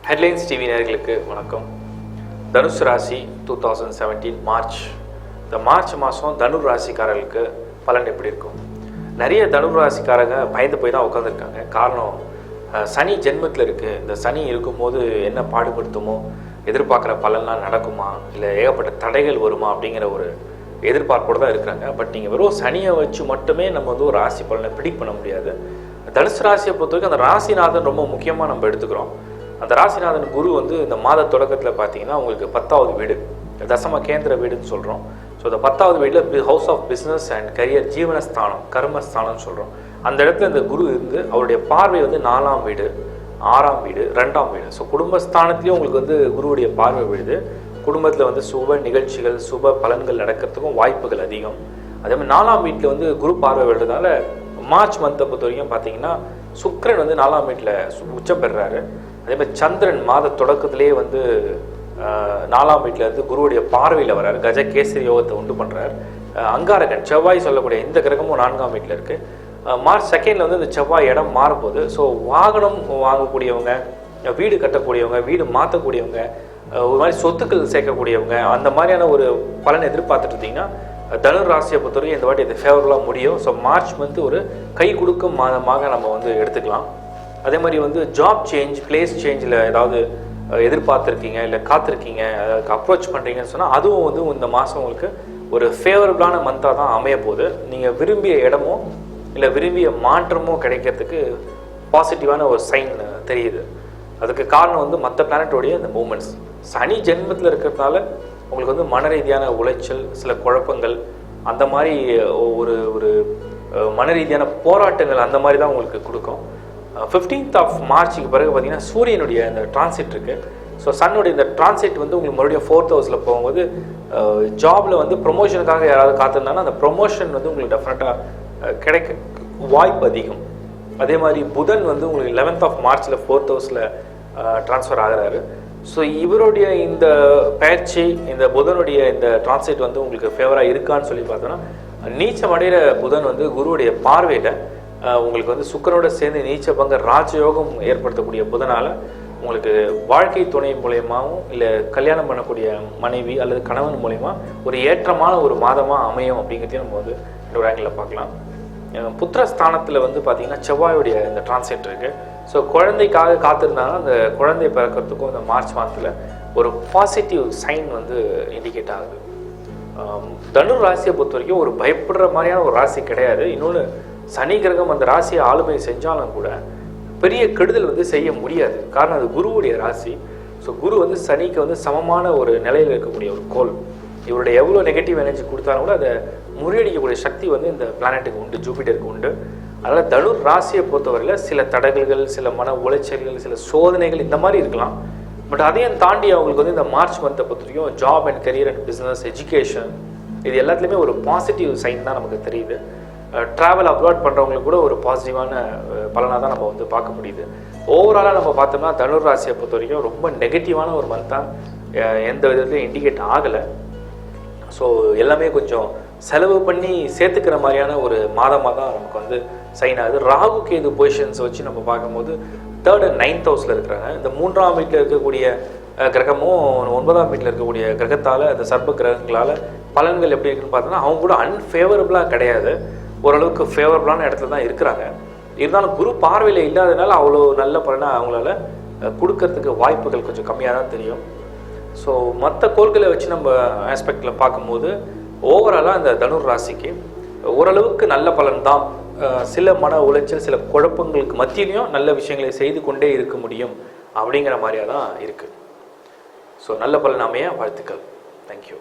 Headlines TV நேயர்களுக்கு வணக்கம். தனுசு ராசி 2017 மார்ச். இந்த மார்ச் மாதம் தனுர் ராசிக்காரர்களுக்கு பலன் எப்படி இருக்கும்? நிறைய தனுர் ராசிக்காரங்க பயந்து போய் தான் உட்காந்துருக்காங்க. காரணம், சனி ஜென்மத்தில் இருக்குது. இந்த சனி இருக்கும்போது என்ன பாடுபடுத்துமோ, எதிர்பார்க்குற பலன்லாம் நடக்குமா, இல்லை ஏகப்பட்ட தடைகள் வருமா அப்படிங்கிற ஒரு எதிர்பார்ப்போடு தான் இருக்கிறாங்க. பட் நீங்கள் வெறும் சனியை வச்சு மட்டுமே நம்ம வந்து ஒரு ராசி பலனை ப்ரிடிக்ட் பண்ண முடியாது. தனுசு ராசியை பொறுத்த வரைக்கும் அந்த ராசிநாதன் ரொம்ப முக்கியமாக நம்ம எடுத்துக்கிறோம். அந்த ராசிநாதன் குரு வந்து இந்த மாத தொடக்கத்தில் பார்த்தீங்கன்னா உங்களுக்கு 10வது வீடு, தசம கேந்திர வீடுன்னு சொல்கிறோம். ஸோ இந்த 10வது வீட்டில் house of business and career, ஜீவனஸ்தானம், கர்மஸ்தானம்னு சொல்கிறோம். அந்த இடத்துல இந்த குரு இருந்து அவருடைய பார்வை வந்து 4ஆம் வீடு, 6ஆம் வீடு, 2ஆம் வீடு. ஸோ குடும்பஸ்தானத்துலேயும் உங்களுக்கு வந்து குருவுடைய பார்வை விழுது. குடும்பத்தில் வந்து சுப நிகழ்ச்சிகள், சுப பலன்கள் நடக்கிறதுக்கும் வாய்ப்புகள் அதிகம். அதே மாதிரி 4ஆம் வீட்டில் வந்து குரு பார்வை விழுறதுனால மார்ச் மந்த்தை பொறுத்த வரைக்கும் பார்த்தீங்கன்னா சுக்கிரன் வந்து 4ஆம் வீட்டில் உச்சம் பெறுறாரு. அதே மாதிரி சந்திரன் மாத தொடக்கத்திலேயே வந்து 4ஆம் வீட்டில் இருந்து குருவுடைய பார்வையில் வர்றார். கஜகேசரி யோகத்தை உண்டு பண்ணுறார். அங்காரகன் செவ்வாய் சொல்லக்கூடிய இந்த கிரகமும் 4ஆம் வீட்டில் இருக்குது. மார்ச் 2 வந்து இந்த செவ்வாய் இடம் மாறப்போகுது. ஸோ வாகனம் வாங்கக்கூடியவங்க, வீடு கட்டக்கூடியவங்க, வீடு மாற்றக்கூடியவங்க, ஒரு மாதிரி சொத்துக்கள் சேர்க்கக்கூடியவங்க, அந்த மாதிரியான ஒரு பலனை எதிர்பார்த்துட்டு இருந்தீங்கன்னா தனுர் ராசியை பொறுத்தவரைக்கும் இந்த வாட்டி இது ஃபேவரபுளாக முடியும். ஸோ மார்ச் மந்த் ஒரு கை கொடுக்கும் மாதமாக நம்ம வந்து எடுத்துக்கலாம். அதே மாதிரி வந்து ஜாப் சேஞ்ச், பிளேஸ் சேஞ்சில் ஏதாவது எதிர்பார்த்துருக்கீங்க, இல்லை காத்திருக்கீங்க, அதுக்கு அப்ரோச் பண்ணுறீங்கன்னு சொன்னால் அதுவும் வந்து இந்த மாதம் உங்களுக்கு ஒரு ஃபேவரபுளான மந்தாக தான் அமைய போகுது. நீங்கள் விரும்பிய இடமோ இல்லை விரும்பிய மாற்றமோ கிடைக்கிறதுக்கு பாசிட்டிவான ஒரு சைன் தெரியுது. அதுக்கு காரணம் வந்து மற்ற பிளானட்டோடைய இந்த மூமெண்ட்ஸ். சனி ஜென்மத்தில் இருக்கிறதுனால உங்களுக்கு வந்து மன ரீதியான உளைச்சல், சில குழப்பங்கள், அந்த மாதிரி ஒரு ஒரு மன ரீதியான போராட்டங்கள் அந்த மாதிரி தான் உங்களுக்கு கொடுக்கும். 15th ஆஃப் மார்ச்சுக்கு பிறகு பார்த்தீங்கன்னா சூரியனுடைய இந்த டிரான்சிட் இருக்குது. ஸோ சன்னுடைய இந்த டிரான்சிட் வந்து உங்களுக்கு மறுபடியும் 4th ஹவுஸில் போகும்போது ஜாபில் வந்து ப்ரொமோஷனுக்காக யாராவது காத்திருந்தாங்கன்னா அந்த ப்ரொமோஷன் வந்து உங்களுக்கு டெஃபினட்டாக கிடைக்க வாய்ப்பு அதிகம். அதே மாதிரி புதன் வந்து உங்களுக்கு 11th ஆஃப் மார்ச்சில் 4th ஹவுஸில் ட்ரான்ஸ்ஃபர் ஆகிறாரு. ஸோ இவருடைய இந்த பயிற்சி, இந்த புதனுடைய இந்த டிரான்சிட் வந்து உங்களுக்கு ஃபேவராக இருக்கான்னு சொல்லி பார்த்தோன்னா, நீச்சமடைகிற புதன் வந்து குருவுடைய பார்வையில் உங்களுக்கு வந்து சுக்கிரனோட சேர்ந்து நீச்ச பங்க ராஜயோகம் ஏற்படுத்தக்கூடிய புதனால் உங்களுக்கு வாழ்க்கை துணை மூலயமாவும் இல்லை கல்யாணம் பண்ணக்கூடிய மனைவி அல்லது கணவன் மூலயமா ஒரு ஏற்றமான ஒரு மாதமாக அமையும் அப்படிங்கிறதையும் நம்ம வந்து ஒரு ஆங்கிளில் பார்க்கலாம். புத்திரஸ்தானத்தில் வந்து பார்த்திங்கன்னா செவ்வாயுடைய இந்த டிரான்சிட் இருக்குது. ஸோ குழந்தைக்காக காத்திருந்தாங்கன்னா அந்த குழந்தை பிறக்கிறதுக்கும் இந்த மார்ச் மாதத்தில் ஒரு பாசிட்டிவ் சைன் வந்து இண்டிகேட் ஆகுது. தனுர் ராசியை பொறுத்த வரைக்கும் ஒரு பயப்படுற மாதிரியான ஒரு ராசி கிடையாது. இன்னொன்று, சனி கிரகம் அந்த ராசியை ஆளுமை செஞ்சாலும் கூட பெரிய கெடுதல் வந்து செய்ய முடியாது. காரணம், அது குருவுடைய ராசி. ஸோ குரு வந்து சனிக்கு வந்து சமமான ஒரு நிலையில் இருக்கக்கூடிய ஒரு கோள். இவருடைய எவ்வளோ நெகட்டிவ் எனர்ஜி கொடுத்தாலும் கூட அதை முறியடிக்கக்கூடிய சக்தி வந்து இந்த பிளானட்டுக்கு உண்டு, ஜூபிட்டருக்கு உண்டு. அதனால் தனுர் ராசியை பொறுத்தவரையில் சில தடங்கல்கள், சில மன உளைச்சல்கள், சில சோதனைகள் இந்த மாதிரி இருக்கலாம். பட் அதையும் தாண்டி அவங்களுக்கு வந்து இந்த மார்ச் மந்த்தை பொறுத்த வரைக்கும் job and career and business, education, இது எல்லாத்துலேயுமே ஒரு பாசிட்டிவ் சைன் தான் நமக்கு தெரியுது. ட்ராவல் அப்ராட் பண்ணுறவங்களுக்கு கூட ஒரு பாசிட்டிவான பலனாக தான் நம்ம வந்து பார்க்க முடியுது. ஓவராலாக நம்ம பார்த்தோம்னா தனுர் ராசியை பொறுத்த வரைக்கும் ரொம்ப நெகட்டிவான ஒரு மந்தாக எந்த விதத்துலையும் இண்டிகேட் ஆகலை. ஸோ எல்லாமே கொஞ்சம் செலவு பண்ணி சேர்த்துக்கிற மாதிரியான ஒரு மாதமாக தான் நமக்கு வந்து சைன் ஆகுது. ராகு கேது பொசிஷன்ஸை வச்சு நம்ம பார்க்கும்போது 3rd and 9th ஹவுஸில் இருக்கிறாங்க. இந்த 3ஆம் வீட்டில் இருக்கக்கூடிய கிரகமும் 9ஆம் வீட்டில் இருக்கக்கூடிய கிரகத்தால், அந்த சர்ப்ப கிரகங்களால் பலன்கள் எப்படி இருக்குன்னு பார்த்தோன்னா அவங்க கூட அன்ஃபேவரபுளாக கிடையாது, ஓரளவுக்கு ஃபேவரபுளான இடத்துல தான் இருக்கிறாங்க. இருந்தாலும் குரு பார்வையில் இல்லாததுனால அவ்வளோ நல்ல பலனை அவங்களால கொடுக்கறதுக்கு வாய்ப்புகள் கொஞ்சம் கம்மியாக தான் தெரியும். ஸோ மற்ற கோள்களை வச்சு நம்ம ஆஸ்பெக்டில் பார்க்கும்போது ஓவராலாக இந்த தனுர் ராசிக்கு ஓரளவுக்கு நல்ல பலன் தான். சில மன உளைச்சல், சில குழப்பங்களுக்கு மத்தியிலையும் நல்ல விஷயங்களை செய்து கொண்டே இருக்க முடியும் அப்படிங்கிற மாதிரியாக தான் இருக்குது. ஸோ நல்ல பலன் அமைய வாழ்த்துக்கள். தேங்க்யூ.